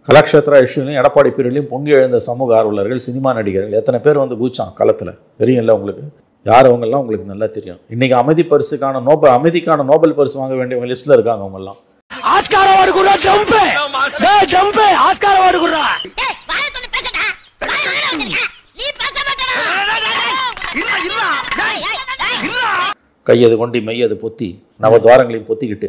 கலாக்ஷேத்ரா இஷ்யூலையும் எடப்பாடி பீரியட்லையும் பொங்கி எழுந்த சமூக ஆர்வலர்கள், சினிமா நடிகர்கள் எத்தனை பேர் வந்து கூச்சான் களத்தில் தெரியும்ல உங்களுக்கு. யார் அவங்கெல்லாம் உங்களுக்கு நல்லா தெரியும். இன்னைக்கு அமைதிக்கான நோபல் பரிசு வாங்க வேண்டியவங்க லிஸ்ட்ல இருக்காங்க. அவங்கெல்லாம் ஆஸ்கார் அவார்டு குடுறா. ஜம்ப் ஆஸ்கார் அவார்டு குடுறா. கையது கொண்டி மையது பொத்தி நவத்வாரங்களையும் பொத்திக்கிட்டு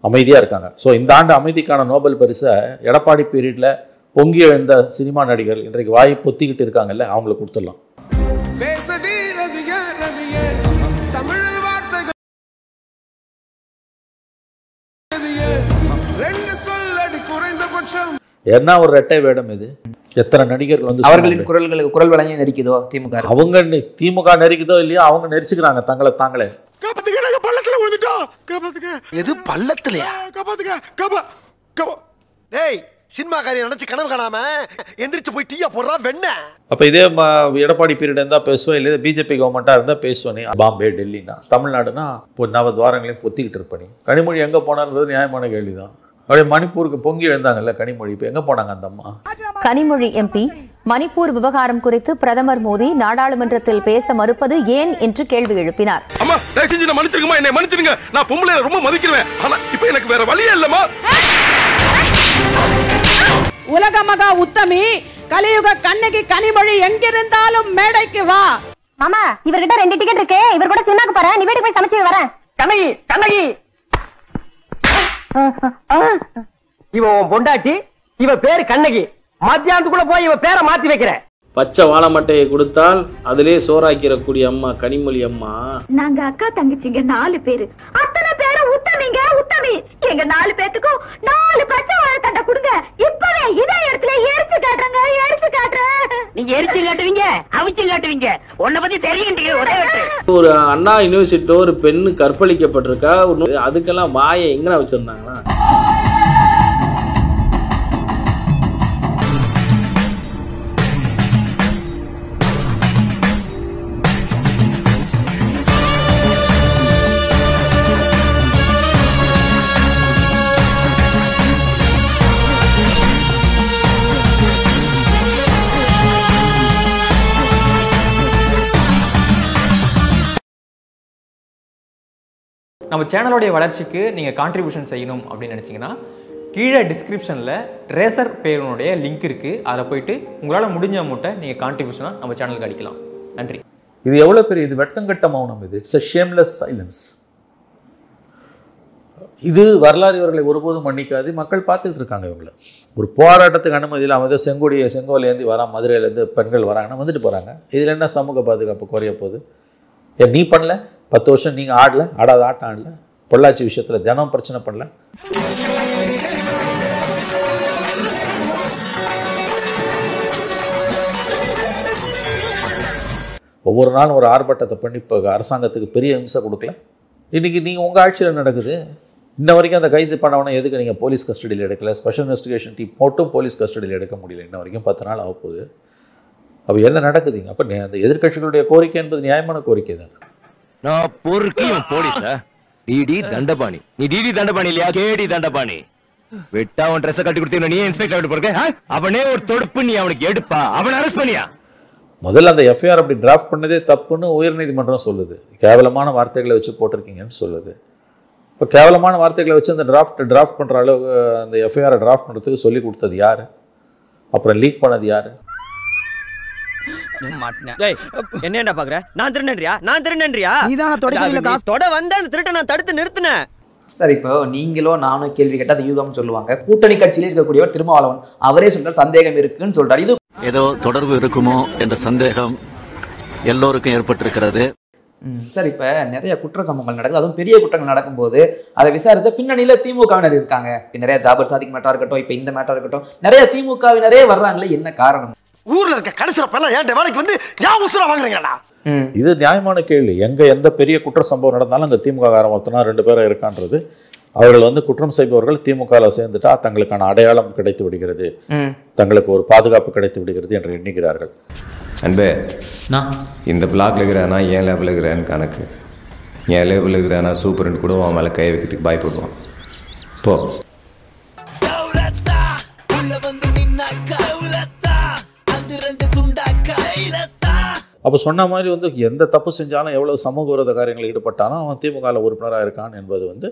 அமைதியாக இருக்காங்க. ஸோ இந்த ஆண்டு அமைதிக்கான நோபல் பரிசை எடப்பாடி பீரியடில் பொங்கி எழுந்த சினிமா நடிகர்கள் இன்றைக்கு வாய் பொத்திக்கிட்டு இருக்காங்கல்ல, அவங்களுக்கு கொடுத்துடலாம். என்ன ஒரு ரெட்டை வேடம் இது. எத்தனை நடிகர்கள் வந்து அவர்களின் குரல் வழங்கி நெரிக்குதோ திமுக. அவங்க திமுக நெரிக்குதோ இல்லையோ அவங்க நெரிச்சுக்கிறாங்க தங்களை தாங்களே. எது பள்ளத்திலையா? சினிமாக்காரி நினைச்சு கனவு காணாம எந்திரிச்சு போய் டீயா போடுறா வெண்ண. அப்ப இதே எடப்பாடி பீரியட் இருந்தா பேசுவோம், இல்ல பிஜேபி கவர்மெண்டா இருந்தா பேசுவேன். பாம்பே, டெல்லினா, தமிழ்நாடுனா நவத்வாரங்களையும் பொத்திக்கிட்டு இருப்பேன். கனிமொழி எங்க போனான்றது நியாயமான கேள்விதான். அப்படியே மணிப்பூருக்கு பொங்கி எழுந்தாங்கல்ல கனிமொழி, இப்ப எங்க போனாங்க அந்த அம்மா? கனிமொழி எம்பி மணிப்பூர் விவகாரம் குறித்து பிரதமர் மோடி நாடாளுமன்றத்தில் பேச மறுப்பது ஏன் என்று கேள்வி எழுப்பினார். அம்மா தயவு செஞ்சு என்னை மன்னிச்சிருங்க. நான் பொம்பளை ரொம்ப மதிக்கிறேன். ஆனா இப்ப எனக்கு வேற வழியே இல்லம்மா. உலக மகா உத்தமி கலியுக கண்ணகி கனிமொழி எங்கிருந்தாலும் மேடைக்கு வா. மாமா இவர்கிட்ட 2 டிக்கெட் இருக்கு. இவர் கூட சினிமாக்கு போறேன். நீ வீட்டுக்கு போய் சமைச்சு வரேன். கண்ணகி இவ பொண்டாட்டி, இவ பேரு கண்ணகி. மத்தியானத்துக்குள்ள போய் இவ பேரை மாத்தி வைக்கிறேன். பச்சை வாழை மட்டையை கொடுத்தால் அதிலே சோறாக்கிறக்கூடிய அம்மா கனிமொழி அம்மா. நாங்க அக்கா தங்கச்சிங்க 4 பேரு. அத்தனை பேரும் உத்தமிங்க உத்தமி. எங்க 4 பேத்துக்கும் 4 பச்சை வாழை தண்டை கொடுங்க. இப்பவே இதே இடத்துல எரிச்சு காட்டுறங்க, எரிச்சு காட்டுறேன். நீங்க எரிச்சு காட்டுவீங்க, அவிச்சு காட்டுவீங்க. உன்னை பத்தி தெரியும். ஒரு அண்ணா யூனிவர்சிட்டி ஒரு பெண்ணு கற்பழிக்கப்பட்டிருக்கா. அதுக்கெல்லாம் வாயை எங்க வச்சிருந்தாங்களா? நம்ம சேனலோடைய வளர்ச்சிக்கு நீங்கள் கான்ட்ரிபியூஷன் செய்யணும் அப்படின்னு நினச்சிங்கன்னா கீழே டிஸ்கிரிப்ஷனில் ரேசர் பேருனுடைய லிங்க் இருக்குது. அதில் போயிட்டு உங்களால் முடிஞ்ச அமௌண்ட்டை நீங்கள் கான்ட்ரிபியூஷனாக நம்ம சேனலுக்கு அடிக்கலாம். நன்றி. இது எவ்வளோ பெரிய இது வெட்கங்கட்ட மௌனம். இது இட்ஸ் a shameless silence. இது வரலாறு இவர்களை ஒருபோதும் மன்னிக்காது. மக்கள் பார்த்துக்கிட்டு இருக்காங்க இவங்களை. ஒரு போராட்டத்துக்கு அனுமதி இல்லாமல் செங்கோலையேந்தி வரான், மதுரையிலேருந்து பெண்கள் வராங்கன்னா வந்துட்டு போகிறாங்க. இதில் என்ன சமூக பாதுகாப்பு குறைய போகுது? ஏன் நீ பண்ணல? 10 வருஷம் நீங்கள் ஆடாத ஆட்டம் ஆடல. பொள்ளாச்சி விஷயத்தில் தினம் பிரச்சனை பண்ணல. ஒவ்வொரு நாளும் ஒரு ஆர்ப்பாட்டத்தை பண்ணி இப்போ அரசாங்கத்துக்கு பெரிய ஹிம்சை கொடுக்கல. இன்றைக்கி நீங்கள் உங்கள் ஆட்சியில் நடக்குது. இன்ன வரைக்கும் அந்த கைது பண்ணவனை எதுக்கு நீங்கள் போலீஸ் கஸ்டடியில் எடுக்கல? ஸ்பெஷல் இன்வெஸ்டிகேஷன் டீம் போட்டும் போலீஸ் கஸ்டடியில் எடுக்க முடியல. இன்ன வரைக்கும் 10 நாள் ஆகப்போகுது. அப்போ என்ன நடக்குதுங்க? அப்போ அந்த எதிர்கட்சிகளுடைய கோரிக்கை என்பது நியாயமான கோரிக்கை தான். நான் பொறுக்கியும் போலீஸா? டிடி தண்டபாணி. நீ டிடி தண்டபாணி இல்லையா? கேடி தண்டபாணி. வெட்டா அவன் ட்ரெஸ் கட்டி கொடுத்தீங்க. நீ இன்ஸ்பெக்டர் போறக்க அவனே ஒரு தொடுப்பு. நீ அவனுக்கு எடுப்பா. அவனை அரெஸ்ட் பண்ணியா? முதல்ல அந்த எஃப்ஐஆர் அப்படி டிராஃப்ட் பண்ணதே தப்புன்னு உயர்நீதிமன்றம் சொல்லுது. கேவலமான வார்த்தைகளை வச்சு போட்டிருக்கீங்கன்னு சொல்லுது. இப்போ கேவலமான வார்த்தைகளை வச்சு அந்த டிராஃப்ட் பண்ணுற அளவுக்கு அந்த எஃப்ஐஆரை டிராஃப்ட் பண்ணுறதுக்கு சொல்லி கொடுத்தது யார்? அப்புறம் லீக் பண்ணது யார்? என்னடா பாக்குற? நான் திருநன்றியா? நீதான் தொட வந்த அந்த திருட்ட நான் தடுத்து நிறுத்தினேன். சார், இப்போ நீங்களோ நானும் கேள்வி கேட்டால் அது யூகம்னு சொல்லுவாங்க. கூட்டணி கட்சியில் இருக்கக்கூடியவர் திருமாவளவன் அவரே சொல்றார் சந்தேகம் இருக்குன்னு சொல்றாரு. இது ஏதோ தொடர்பு இருக்குமோ என்ற சந்தேகம் எல்லோருக்கும் ஏற்பட்டிருக்கிறது. சார், இப்போ நிறைய குற்ற சம்பவங்கள் நடக்குது. அதுவும் பெரிய குற்றங்கள் நடக்கும்போது அதை விசாரிச்சா பின்னணியில திமுகவினர் இருக்காங்க. நிறைய ஜாபர் சாதிக் மேட்டா இருக்கட்டும், இப்போ இந்த மேட்டா இருக்கட்டும், நிறைய திமுகவினரே வர்றாங்களே, என்ன காரணம்? ஊர்ல இருக்க கடைசில ஏன் வேலைக்கு வந்து யா உசுரா வாங்குறீங்களா? இது நியாயமான கேள்வி. எந்த பெரிய குற்ற சம்பவம் நடந்தாலும் அங்கே திமுக காரன் ஒருத்தனா 2 பேரும் இருக்கான்றது. அவர்கள் குற்றம் செய்பவர்கள் திமுகவில் சேர்ந்துட்டா தங்களுக்கான அடையாளம் கிடைத்து விடுகிறது, தங்களுக்கு ஒரு பாதுகாப்பு கிடைத்து விடுகிறது என்று எண்ணுகிறார்கள். அன்பே, இந்த பிளாக்ல இருக்கிறானா ஏன் லேபில் இருக்கிறான்னு கணக்கு. ஏன் லேபில் இருக்கிறானா சூப்பரண்ட் கூட அவன் மேலே கை வைக்கிறதுக்கு பயப்படுவான். போ. அப்போ சொன்ன மாதிரி வந்து எந்த தப்பு செஞ்சாலும் எவ்வளவு சமூக விரோத காரியங்களில் ஈடுபட்டாலும் அவன் திமுகவில் உறுப்பினராக இருக்கான் என்பது வந்து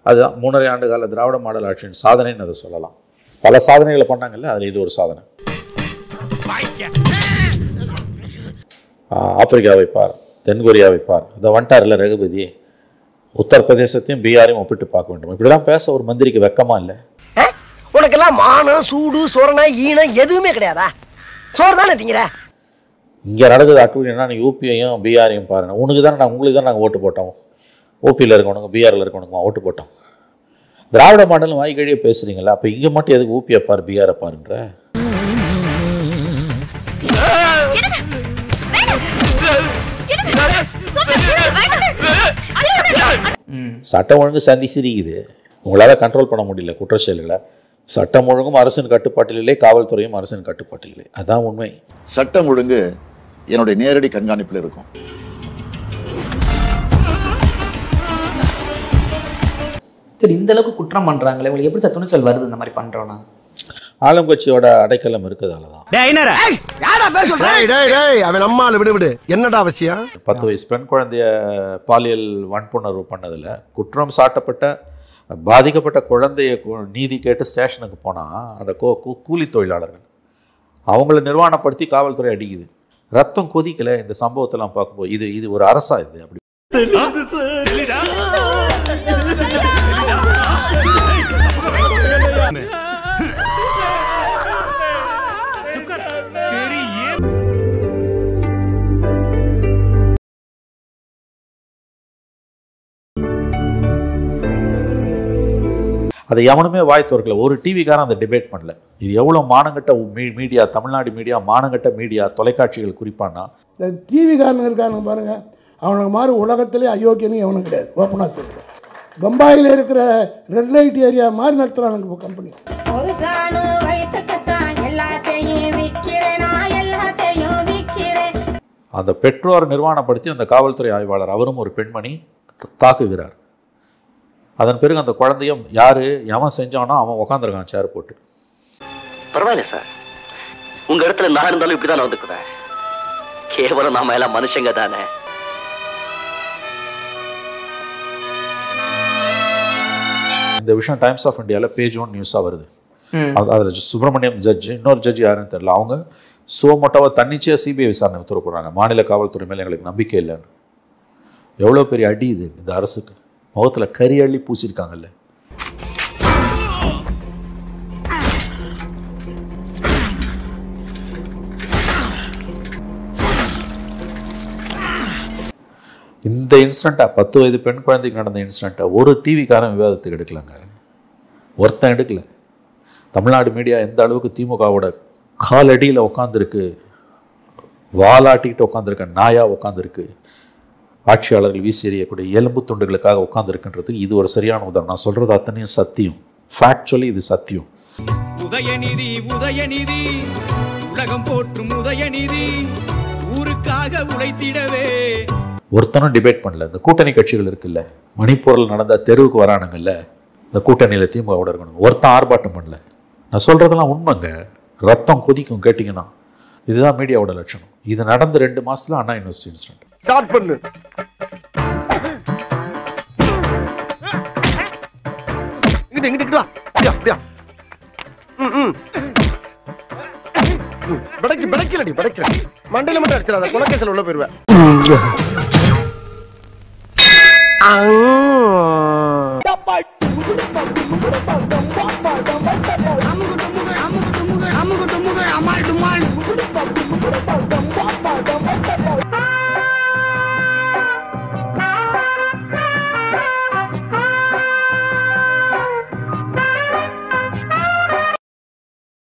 அதுதான் 3.5 ஆண்டு கால திராவிட மாடல் ஆட்சியின் சாதனைன்னு அதை சொல்லலாம். பல சாதனைகளை பண்ணாங்கல்ல, அதில் இது ஒரு சாதனை. ஆப்பிரிக்காவை பார், தென்கொரியாவை பார், இதை வந்துட்டார்ல ரகுபதி, உத்தரப்பிரதேசத்தையும் பீகாரையும் ஒப்பிட்டு பார்க்க வேண்டும். இப்படிலாம் பேச ஒரு மந்திரிக்கு வெக்கமா இல்லை? உனக்கெல்லாம் மானம் சூடு சோரணை ஈனம் எதுவுமே கிடையாதா? சோறு தானே திங்கிற? இங்கே நடக்குது அட்டுனா நீ யூபியையும் பீகாரையும் பாருங்க. உங்களுக்கு தானே உங்களுக்கு தான் நாங்கள் ஓட்டு போட்டோம். ஓபியில் இருக்கவனுங்க பீகாரில் இருக்கவனுக்குமா ஓட்டு போட்டோம். திராவிட மாடலும் வாய்க்கழியே பேசுறீங்களா? அப்போ இங்கே மட்டும் எதுக்கு ஊபியை பார் பீகாரை பாருன்ற? சட்டம் ஒழுங்கு சந்தி சிரிக்குது. உங்களால் கண்ட்ரோல் பண்ண முடியல குற்றச்செயல்களை. சட்டம் ஒழுங்கும் அரசின் கட்டுப்பாட்டில் இல்லை, காவல்துறையும் அரசின் கட்டுப்பாட்டில் இல்லை. அதான் உண்மை. சட்டம் ஒழுங்கு என்னுடைய நேரடி கண்காணிப்பில் இருக்கும். சரி, இந்த அளவுக்கு குற்றம் பண்றாங்களே, உங்களுக்கு எப்படி துணிச்சல் வருது இந்த மாதிரி பண்றோம்னா? ஆளும் கட்சியோட அடைக்கலம் இருக்குதால தான். அவன் நம்மால விடு என்னடா அவசியம்? 10 வயசு பெண் குழந்தைய பாலியல் வன்புணர்வு பண்ணதில் குற்றம் சாட்டப்பட்ட பாதிக்கப்பட்ட குழந்தைய நீதி கேட்டு ஸ்டேஷனுக்கு போனால் அந்த கூலி தொழிலாளர்கள் அவங்கள நிர்வாணப்படுத்தி காவல்துறை அடிக்குது. ரத்தம் கொதிக்கல. இந்த சம்பவத்தெல்லாம் பார்க்கும்போது இது ஒரு அரசா? இது அப்படி அதை எவனுமே வாய் திறக்கல. ஒரு டிவிக்காரன் அந்த டிபேட் பண்ணல. இது எவ்வளோ மானங்கட்ட மீடியா, தமிழ்நாடு மீடியா, மானங்கட்ட மீடியா, தொலைக்காட்சிகள் குறிப்பானா டிவிக்காரன் இருக்காங்க பாருங்க. அவனுக்கு மாதிரி உலகத்திலே அயோக்கியன்னு எவனும் கிடையாது. ஓப்பனாக சொல்லுவேன். பம்பாயில் இருக்கிற ரெட் லைட் ஏரியா மாதிரி நடத்துகிறானுங்க கம்பெனி. அந்த பெற்றோர் நிர்வாணப்படுத்தி அந்த காவல்துறை ஆய்வாளர் அவரும் ஒரு பெண்மணி தாக்குகிறார். அதன் பிறகு அந்த குழந்தையும் யாரு எவன் செஞ்சானோ அவன் உக்காந்துருக்கான் சேர் போட்டு. பரவாயில்ல சார், உங்க இடத்துல நான் இருந்தாலும் இப்படிதான் வந்துக்குவேன். கேவலம் நாம எல்லாம் மனுஷங்க தானே. இந்த விஷயம் டைம்ஸ் ஆஃப் இந்தியாவில் பேஜ் 1 நியூஸாக வருது. அதில் சுப்பிரமணியம் ஜட்ஜ், இன்னொரு ஜட்ஜ் யாருன்னு தெரியல, அவங்க சுவமோட்டோவை தன்னிச்சையாக சிபிஐ விசாரணை உத்தரவு போடுறாங்க. மாநில காவல்துறை மேலே எங்களுக்கு நம்பிக்கை இல்லைன்னு. எவ்வளோ பெரிய அடி இது இந்த அரசுக்கு. முகத்தில் கறி அள்ளி பூசிருக்காங்கல்ல. இந்த இன்சிடெண்ட்டை 10 வயது பெண் குழந்தைக்கு நடந்த இன்சிடெண்ட்டை ஒரு டிவிக்காரன் விவாதத்துக்கு எடுக்கலாங்க. ஒருத்தன் எடுக்கல. தமிழ்நாடு மீடியா எந்த அளவுக்கு திமுகவோட காலடியில் உட்காந்துருக்கு, வாலாட்டிக்கிட்டு உட்காந்துருக்க நாயா உட்காந்துருக்கு, ஆட்சியாளர்கள் வீசி எறியக்கூடிய எலும்பு துண்டுகளுக்காக உட்கார்ந்துருக்குன்றதுக்கு இது ஒரு சரியான உதாரணம். நான் சொல்றது அத்தனையும் சத்தியம். ஃபேக்சுவலி இது சத்தியம். உதயநிதி உதயநிதி உலகம் போற்றும் உதயநிதி ஊருக்காக உழைத்திடவே ஒருத்தனும் டிபேட் பண்ணல. இந்த கூட்டணி கட்சிகள் இருக்குல்ல, மணிப்பூரில் நடந்த தெருவுக்கு வரானுங்கல்ல, இந்த கூட்டணியில் திமுகவோட இருக்கணும், ஒருத்தன் ஆர்ப்பாட்டம் பண்ணல. நான் சொல்றதெல்லாம் உண்மைங்க. ரத்தம் கொதிக்கும் கேட்டிங்கன்னா. இதுதான் மீடியாவோட லட்சணம். இது நடந்த 2 மாசத்துல அண்ணா யூனிவர்சிட்டி இன்சிடென்ட். ஸ்டார்ட் பண்ணு. இங்கிட்டு வா. அப்படியா படைக்கலடி மண்டையில மட்டும் அடிச்சிடாத, குலக்கேசல் உள்ள போயிருவேன்.